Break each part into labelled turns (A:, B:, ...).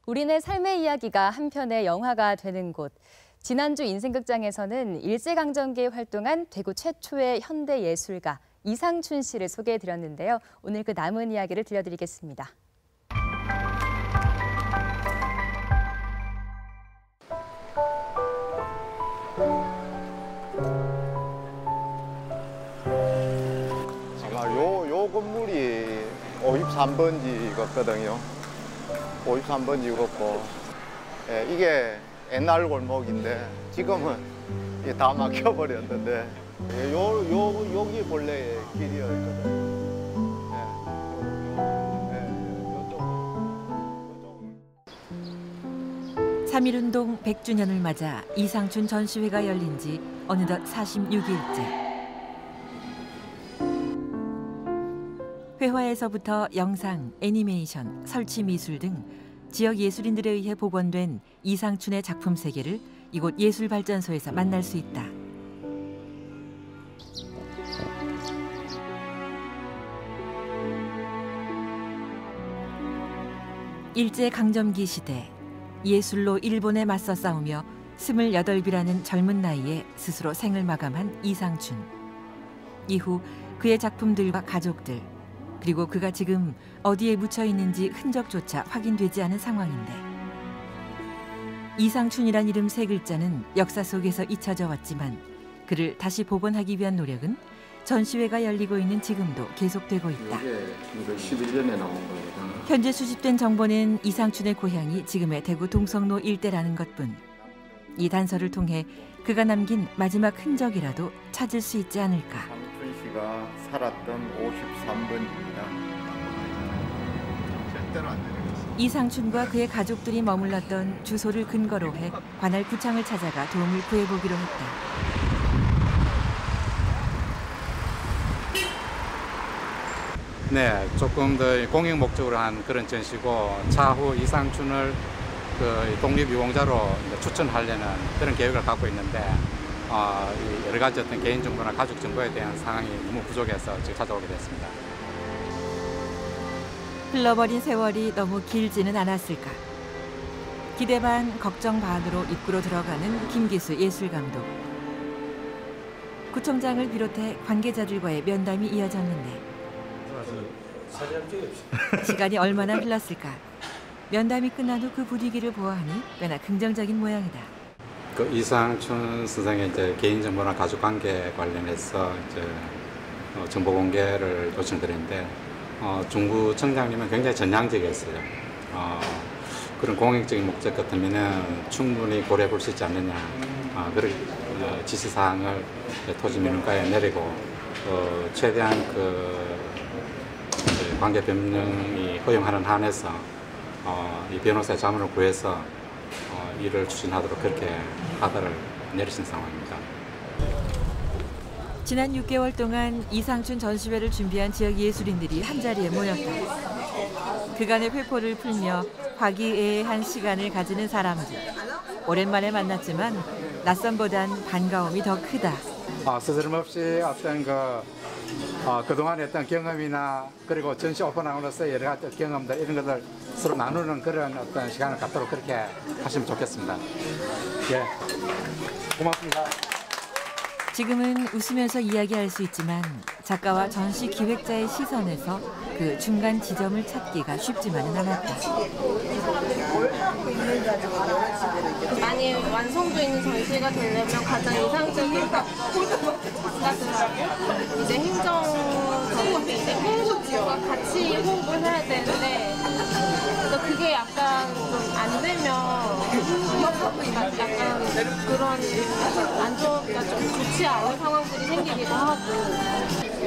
A: 우리네 삶의 이야기가 한편의 영화가 되는 곳. 지난주 인생극장에서는 일제강점기에 활동한 대구 최초의 현대 예술가 이상춘 씨를 소개해드렸는데요. 오늘 그 남은 이야기를 들려드리겠습니다.
B: 요 건물이 53번지거든요. 53번지였고, 예, 이게 옛날 골목인데 지금은 다 막혀버렸는데, 예, 여기 본래 길이었거든요. 예,
C: 3.1운동 100주년을 맞아 이상춘 전시회가 열린 지 어느덧 46일째. 회화에서부터 영상, 애니메이션, 설치 미술 등 지역 예술인들에 의해 복원된 이상춘의 작품 세계를 이곳 예술발전소에서 만날 수 있다. 일제강점기 시대 예술로 일본에 맞서 싸우며 28이라는 젊은 나이에 스스로 생을 마감한 이상춘. 이후 그의 작품들과 가족들, 그리고 그가 지금 어디에 묻혀 있는지 흔적조차 확인되지 않은 상황인데, 이상춘이란 이름 세 글자는 역사 속에서 잊혀져 왔지만 그를 다시 복원하기 위한 노력은 전시회가 열리고 있는 지금도 계속되고 있다.
B: 이게 11년에 나온 거예요.
C: 현재 수집된 정보는 이상춘의 고향이 지금의 대구 동성로 일대라는 것뿐. 이 단서를 통해 그가 남긴 마지막 흔적이라도 찾을 수 있지 않을까.
B: 이상춘 씨가 살았던 53번입니다. 절대로 안 되는 것입니다.
C: 이상춘과 그의 가족들이 머물렀던 주소를 근거로 해 관할 구청을 찾아가 도움을 구해보기로 했다.
D: 네, 조금 더 공익 목적으로 한 그런 전시고, 차후 이상춘을 그 독립유공자로 추천하려는 그런 계획을 갖고 있는데, 여러 가지 어떤 개인 정보나 가족 정보에 대한 상황이 너무 부족해서 지금 찾아오게 됐습니다.
C: 흘러버린 세월이 너무 길지는 않았을까. 기대 반 걱정 반으로 입구로 들어가는 김기수 예술감독. 구청장을 비롯해 관계자들과의 면담이 이어졌는데, 시간이 얼마나 흘렀을까. 면담이 끝난 후 그 분위기를 보아하니 꽤나 긍정적인 모양이다.
D: 그 이상춘 선생의 이제 개인 정보나 가족 관계 관련해서 이제 정보 공개를 요청드렸는데, 중구청장님은 굉장히 전향적이었어요. 그런 공익적인 목적 같으면은 충분히 고려해 볼 수 있지 않느냐, 그런 지시사항을 토지민원과에 내리고, 최대한 관계 변명이 허용하는 한에서 이 변호사의 자문을 구해서 일을 추진하도록 그렇게 하다를 내리신 상황입니다.
C: 지난 6개월 동안 이상춘 전시회를 준비한 지역 예술인들이 한자리에 모였다. 그간의 회포를 풀며 화기애애한 시간을 가지는 사람들. 오랜만에 만났지만 낯선보단 반가움이 더 크다.
D: 스스럼없이 어떤 그동안의 어떤 경험이나, 그리고 전시 오픈함으로써 여러 가지 경험들, 이런 것들 서로 나누는 그런 어떤 시간을 갖도록 그렇게 하시면 좋겠습니다. 예, 고맙습니다.
C: 지금은 웃으면서 이야기할 수 있지만 작가와 전시 기획자의 시선에서 그 중간 지점을 찾기가 쉽지만은 않았다.
E: 많이 완성도 있는 전시가 되려면 가장 이상적인 작가들하고 이제 행정 전문인데 홍보가 같이 호흡을 해야 되는데, 그게 약간 좀 안 되면 약간 그런 좋지 않은 상황들이 생기기도 하고.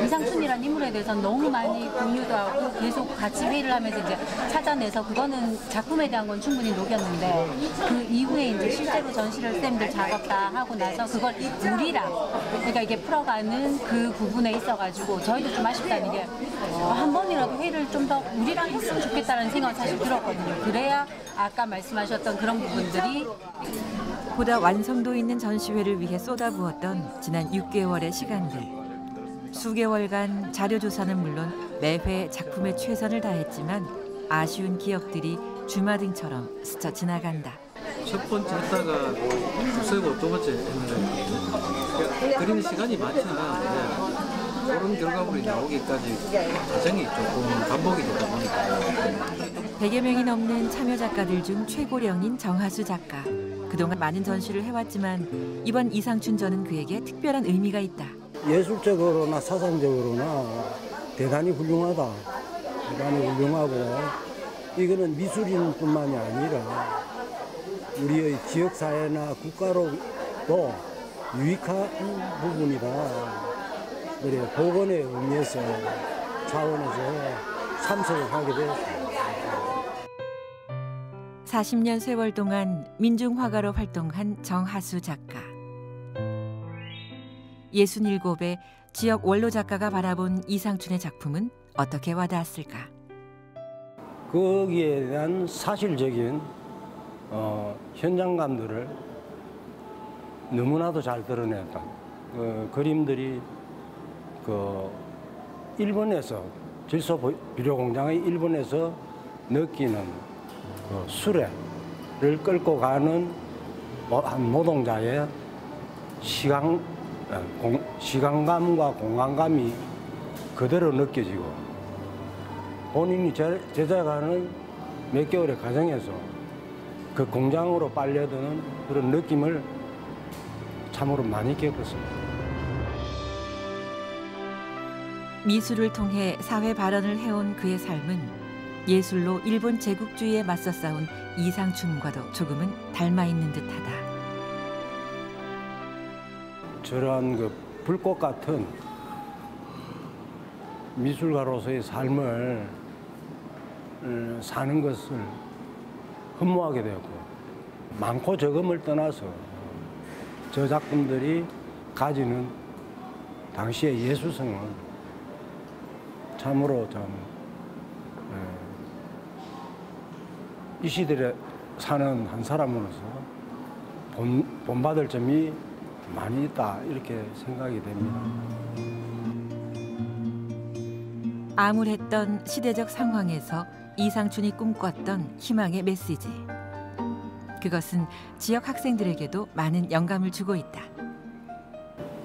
F: 이상춘이라는 인물에 대해서 너무 많이 공유도 하고 계속 같이 회의를 하면서 이제 찾아내서 그거는 작품에 대한 건 충분히 녹였는데, 그 이후에 이제 실제로 전시를 쌤들 작업 다 하고 나서 그걸 우리랑, 그러니까 이게 풀어가는 그 부분에 있어가지고 저희도 좀 아쉽다는 게, 한 번이라도 회의를 좀 더 우리랑 했으면 좋겠다는 생각은 사실 들었거든요. 그래야 아까 말씀하셨던 그런 부분들이
C: 보다 완성도 있는 전시회를 위해 쏟아부었던 지난 6개월의 시간들. 수개월간 자료조사는 물론 매회 작품에 최선을 다했지만 아쉬운 기억들이 주마등처럼 스쳐 지나간다.
G: 첫 번째 했다가 쓰고 두 번째 했는데 그리는 시간이 많지는 않은데 그런 결과물이 나오기까지 과정이 조금 반복이 되다 보니까
C: 100여 명이 넘는 참여 작가들 중 최고령인 정하수 작가. 그동안 많은 전시를 해왔지만 이번 이상춘전은 그에게 특별한 의미가 있다.
H: 예술적으로나 사상적으로나 대단히 훌륭하다. 대단히 훌륭하고 이거는 미술인뿐만이 아니라 우리의 지역사회나 국가로도 유익한 부분이다. 그래 복원의 의미에서 차원에서 참석을 하게 되었습니다.
C: 40년 세월 동안 민중화가로 활동한 정하수 작가. 67의 지역 원로 작가가 바라본 이상춘의 작품은 어떻게 와닿았을까?
H: 거기에 대한 사실적인 현장감들을 너무나도 잘 드러냈다. 그림들이 일본에서 질소 비료 공장의 일본에서 느끼는 수레를 끌고 가는 한 노동자의 시간감과 공간감이 그대로 느껴지고 본인이 제작하는 몇 개월의 과정에서 그 공장으로 빨려드는 그런 느낌을 참으로 많이 겪었습니다.
C: 미술을 통해 사회 발언을 해온 그의 삶은 예술로 일본 제국주의에 맞서 싸운 이상춘과도 조금은 닮아 있는 듯하다.
H: 저러한 그 불꽃 같은 미술가로서의 삶을 사는 것을 흠모하게 되었고 많고 적음을 떠나서 저 작품들이 가지는 당시의 예술성은 참으로 이 시대에 사는 한 사람으로서 본받을 점이 많이 있다 이렇게 생각이 됩니다.
C: 암울했던 시대적 상황에서 이상춘이 꿈꿨던 희망의 메시지. 그것은 지역 학생들에게도 많은 영감을 주고 있다.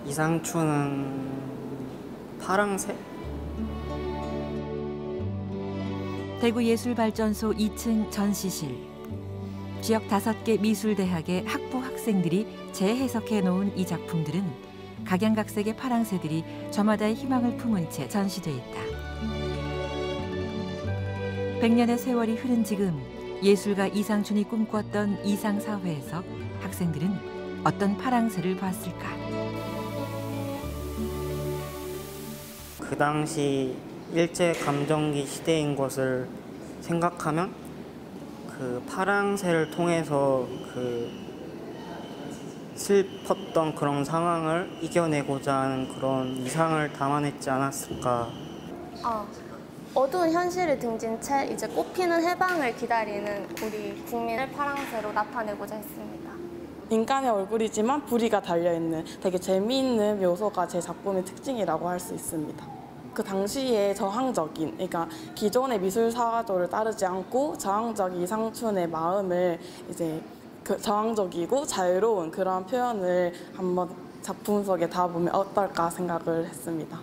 I: 이상춘은 파랑새?
C: 대구예술발전소 2층 전시실. 지역 5개 미술대학의 학부 학생들이 재해석해 놓은 이 작품들은 각양각색의 파랑새들이 저마다의 희망을 품은 채 전시돼 있다. 100년의 세월이 흐른 지금 예술가 이상춘이 꿈꿨던 이상사회에서 학생들은 어떤 파랑새를 봤을까?
I: 그 당시 일제감정기 시대인 것을 생각하면 그 파랑새를 통해서 그 슬펐던 그런 상황을 이겨내고자 하는 그런 이상을 담아냈지 않았을까.
E: 어두운 현실을 등진 채 이제 꽃피는 해방을 기다리는 우리 국민을 파랑새로 나타내고자 했습니다.
J: 인간의 얼굴이지만 부리가 달려있는 되게 재미있는 요소가 제 작품의 특징이라고 할 수 있습니다. 그 당시에 저항적인, 그러니까 기존의 미술 사조를 따르지 않고 저항적 이상춘의 마음을 이제 그 저항적이고 자유로운 그런 표현을 한번 작품 속에 담아보면 어떨까 생각을 했습니다.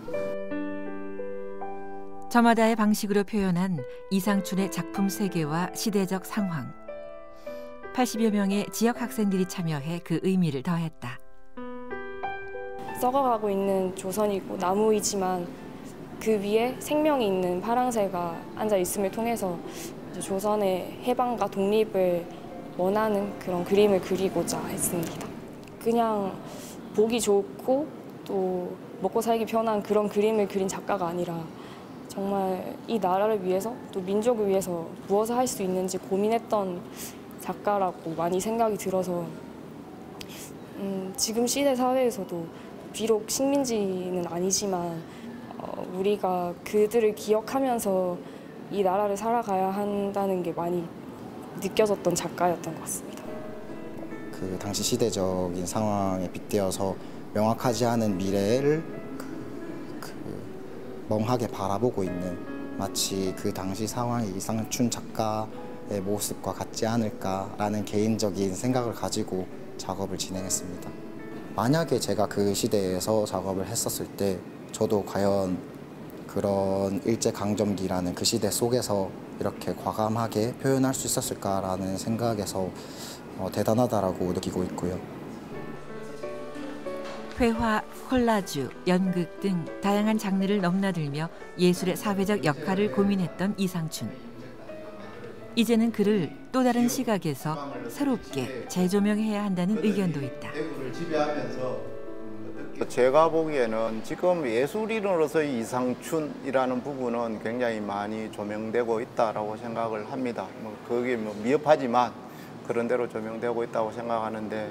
C: 저마다의 방식으로 표현한 이상춘의 작품 세계와 시대적 상황. 80여 명의 지역 학생들이 참여해 그 의미를 더했다.
K: 썩어가고 있는 조선이고 나무이지만 그 위에 생명이 있는 파랑새가 앉아있음을 통해서 조선의 해방과 독립을 원하는 그런 그림을 그리고자 했습니다. 그냥 보기 좋고 또 먹고 살기 편한 그런 그림을 그린 작가가 아니라 정말 이 나라를 위해서 또 민족을 위해서 무엇을 할 수 있는지 고민했던 작가라고 많이 생각이 들어서 지금 시대 사회에서도 비록 식민지는 아니지만 우리가 그들을 기억하면서 이 나라를 살아가야 한다는 게 많이 느껴졌던 작가였던 것 같습니다.
L: 그 당시 시대적인 상황에 빗대어서 명확하지 않은 미래를 멍하게 바라보고 있는 마치 그 당시 상황의 이상춘 작가의 모습과 같지 않을까라는 개인적인 생각을 가지고 작업을 진행했습니다. 만약에 제가 그 시대에서 작업을 했었을 때 저도 과연 그런 일제강점기라는 그 시대 속에서 이렇게 과감하게 표현할 수 있었을까라는 생각에서 대단하다라고 느끼고 있고요.
C: 회화, 콜라주, 연극 등 다양한 장르를 넘나들며 예술의 사회적 역할을 고민했던 이상춘. 이제는 그를 또 다른 시각에서 새롭게 재조명해야 한다는 의견도 있다.
B: 제가 보기에는 지금 예술인으로서의 이상춘이라는 부분은 굉장히 많이 조명되고 있다고 생각을 합니다. 그게 미흡하지만 그런 대로 조명되고 있다고 생각하는데,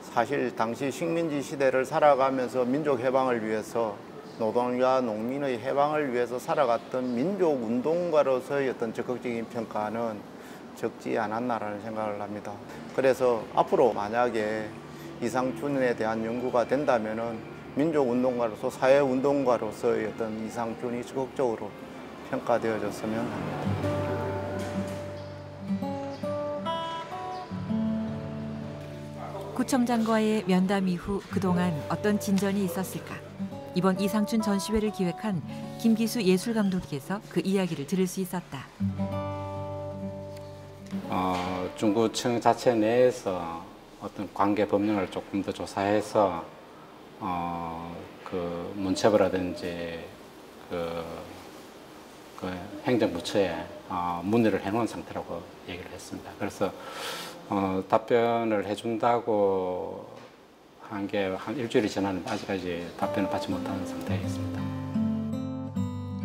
B: 사실 당시 식민지 시대를 살아가면서 민족 해방을 위해서 노동자 농민의 해방을 위해서 살아갔던 민족 운동가로서의 어떤 적극적인 평가는 적지 않았나라는 생각을 합니다. 그래서 앞으로 만약에 이상춘에 대한 연구가 된다면은 민족 운동가로서 사회 운동가로서의 어떤 이상춘이 적극적으로 평가되어졌으면 합니다.
C: 구청장과의 면담 이후 그동안 어떤 진전이 있었을까? 이번 이상춘 전시회를 기획한 김기수 예술감독께서 그 이야기를 들을 수 있었다.
D: 중구청 자체 내에서 어떤 관계 법령을 조금 더 조사해서 그 문체부라든지 그 행정부처에 문의를 해놓은 상태라고 얘기를 했습니다. 그래서 답변을 해준다고 한 게 한 일주일이 지났는데 아직까지 답변을 받지 못하는 상태에 있습니다.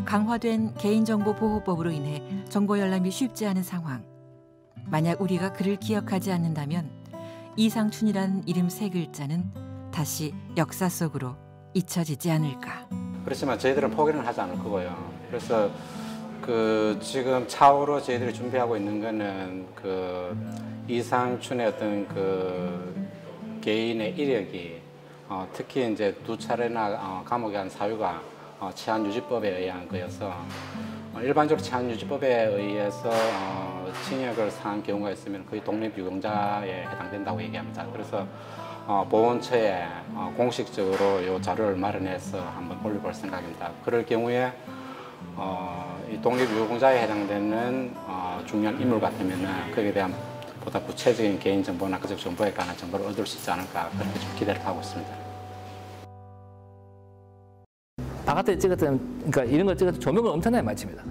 C: 강화된 개인정보보호법으로 인해 정보 열람이 쉽지 않은 상황. 만약 우리가 그를 기억하지 않는다면 이상춘이라는 이름 세 글자는 다시 역사 속으로 잊혀지지 않을까.
D: 그렇지만 저희들은 포기는 하지 않을 거고요. 그래서 지금 차후로 저희들이 준비하고 있는 거는 이상춘의 어떤 개인의 이력이 특히 이제 2차례나 감옥에 간 사유가 치안유지법에 의한 거여서 일반적으로 치안유지법에 의해서 징역을 상한 경우가 있으면 거의 독립유공자에 해당된다고 얘기합니다. 그래서 보훈처에 공식적으로 이 자료를 마련해서 한번 올려볼 생각입니다. 그럴 경우에 이 독립유공자에 해당되는 중요한 인물 같으면 거기에 대한 보다 구체적인 개인정보나 그적 정보에 관한 정보를 얻을 수 있지 않을까 그렇게 좀 기대를 하고 있습니다.
M: 바깥에 찍었던, 그러니까 이런 걸 찍었던 조명을 엄청나게 많이 칩니다.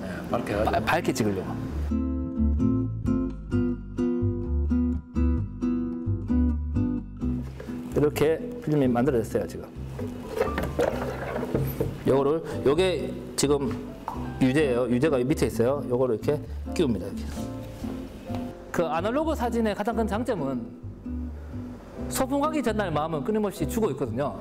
M: 네, 밝게 찍으려고. 이렇게 필름이 만들어졌어요, 지금. 요게 지금 유제예요. 유제가 밑에 있어요. 요거를 이렇게 끼웁니다, 이렇게. 그 아날로그 사진의 가장 큰 장점은 소풍 가기 전날 마음은 끊임없이 주고 있거든요.